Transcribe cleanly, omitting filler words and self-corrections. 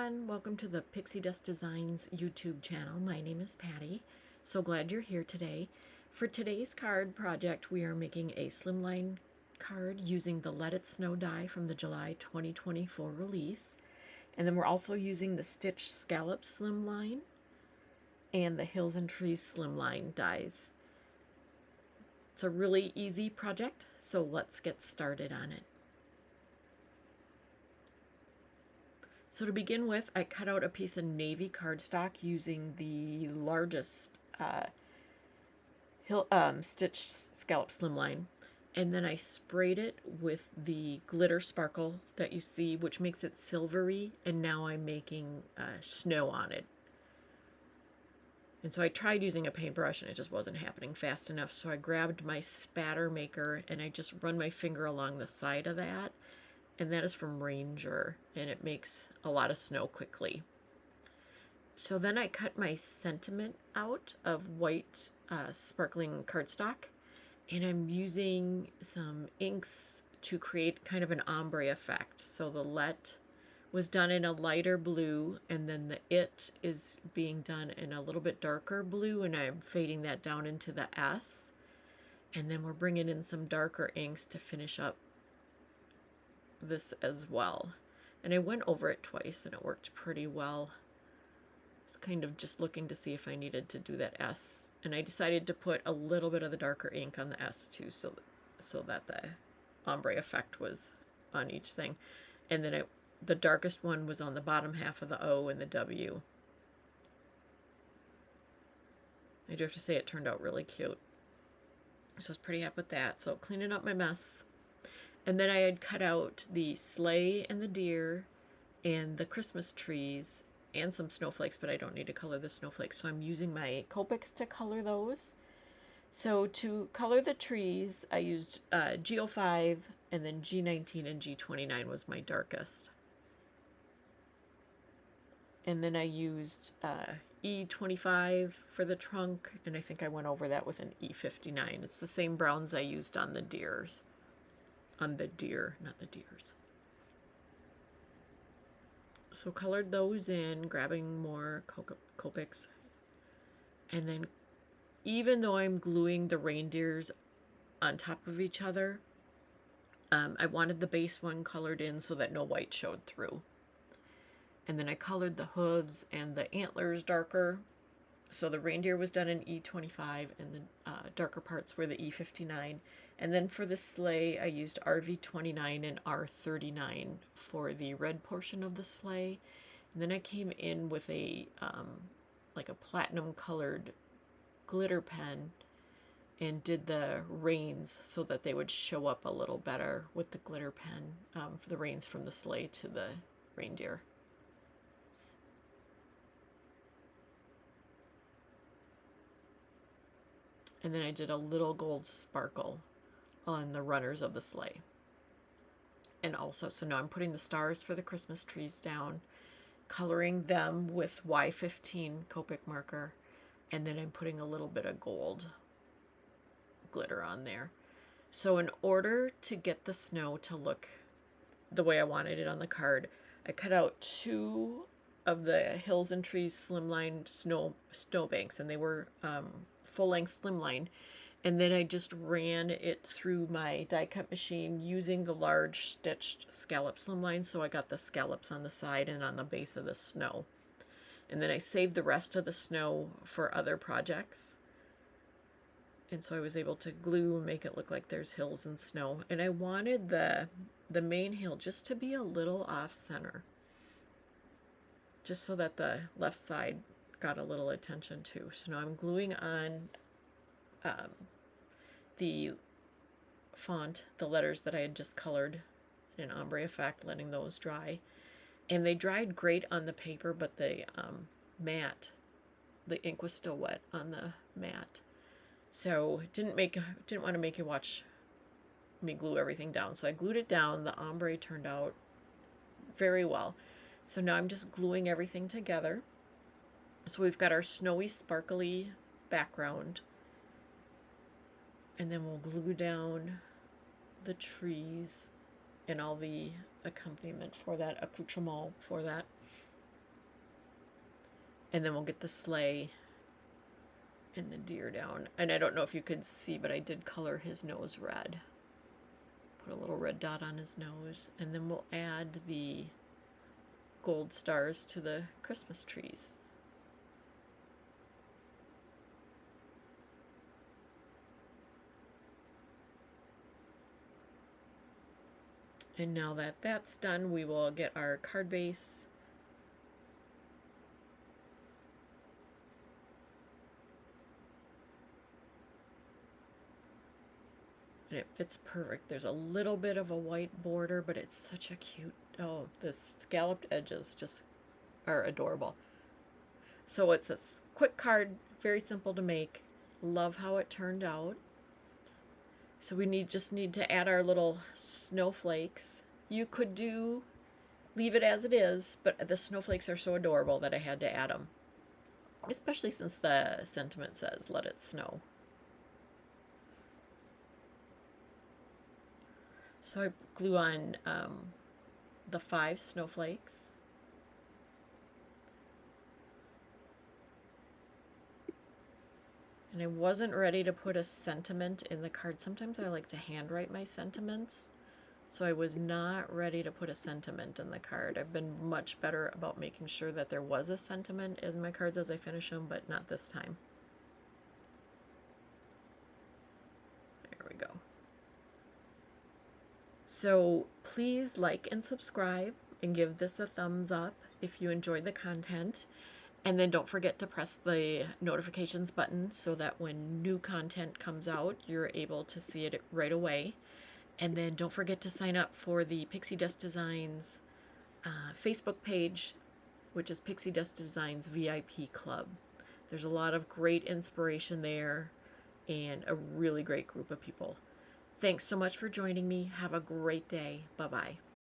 everyone, welcome to the Pixi Dust Designs YouTube channel. My name is Patty. So glad you're here today. For today's card project, we are making a slimline card using the Let It Snow die from the July 2024 release. And then we're also using the Stitch Scallop Slimline and the Hills and Trees Slimline dies. It's a really easy project, so let's get started on it. So to begin with, I cut out a piece of navy cardstock using the largest Stitch Scallop Slimline. And then I sprayed it with the glitter sparkle that you see, which makes it silvery. And now I'm making snow on it. And so I tried using a paintbrush and it just wasn't happening fast enough. So I grabbed my spatter maker and I just run my finger along the side of that. And that is from Ranger, and it makes a lot of snow quickly. So then I cut my sentiment out of white sparkling cardstock, and I'm using some inks to create kind of an ombre effect. So the Let was done in a lighter blue, and then the It is being done in a little bit darker blue, and I'm fading that down into the S. And then we're bringing in some darker inks to finish up this as well. And I went over it twice and it worked pretty well. I was kind of just looking to see if I needed to do that S, and I decided to put a little bit of the darker ink on the S too, so that the ombre effect was on each thing. And then the darkest one was on the bottom half of the O and the W. I do have to say it turned out really cute, so I was pretty happy with that. So cleaning up my mess. And then I had cut out the sleigh and the deer and the Christmas trees and some snowflakes, but I don't need to color the snowflakes, so I'm using my Copics to color those. So to color the trees, I used G05, and then G19 and G29 was my darkest. And then I used E25 for the trunk, and I think I went over that with an E59. It's the same browns I used on the deers. On the deer, not the deers. So colored those in, grabbing more Copics. And then even though I'm gluing the reindeers on top of each other, I wanted the base one colored in so that no white showed through. And then I colored the hooves and the antlers darker. So the reindeer was done in E25 and the darker parts were the E59. And then for the sleigh, I used RV29 and R39 for the red portion of the sleigh. And then I came in with a like a platinum colored glitter pen and did the reins so that they would show up a little better with the glitter pen for the reins from the sleigh to the reindeer. And then I did a little gold sparkle on the runners of the sleigh. And also, so now I'm putting the stars for the Christmas trees down, coloring them with Y15 Copic marker, and then I'm putting a little bit of gold glitter on there. So in order to get the snow to look the way I wanted it on the card, I cut out 2 of the Hills and Trees Slimline snow banks, and they were full-length slimline, and then I just ran it through my die cut machine using the large stitched scallop slimline, so I got the scallops on the side and on the base of the snow. And then I saved the rest of the snow for other projects, and so I was able to glue and make it look like there's hills and snow. And I wanted the main hill just to be a little off center, just so that the left side got a little attention too. So now I'm gluing on the font, the letters that I had just colored in an ombre effect, letting those dry. And they dried great on the paper, but the mat, the ink was still wet on the mat. So didn't want to make you watch me glue everything down. So I glued it down. The ombre turned out very well. So now I'm just gluing everything together. So we've got our snowy, sparkly background. And then we'll glue down the trees and all the accompaniment for that, accoutrement for that. And then we'll get the sleigh and the deer down. And I don't know if you could see, but I did color his nose red. Put a little red dot on his nose. And then we'll add the gold stars to the Christmas trees. And now that that's done, we will get our card base. And it fits perfect. There's a little bit of a white border, but it's such a cute, oh, the scalloped edges just are adorable. So it's a quick card, very simple to make. Love how it turned out. So we just need to add our little snowflakes. You could leave it as it is, but the snowflakes are so adorable that I had to add them. Especially since the sentiment says, let it snow. So I glue on the 5 snowflakes. And I wasn't ready to put a sentiment in the card. Sometimes I like to handwrite my sentiments. So I was not ready to put a sentiment in the card. I've been much better about making sure that there was a sentiment in my cards as I finish them, but not this time. There we go. So please like and subscribe and give this a thumbs up if you enjoyed the content. And then don't forget to press the notifications button so that when new content comes out, you're able to see it right away. And then don't forget to sign up for the Pixi Dust Designs Facebook page, which is Pixi Dust Designs VIP Club. There's a lot of great inspiration there and a really great group of people. Thanks so much for joining me. Have a great day. Bye-bye.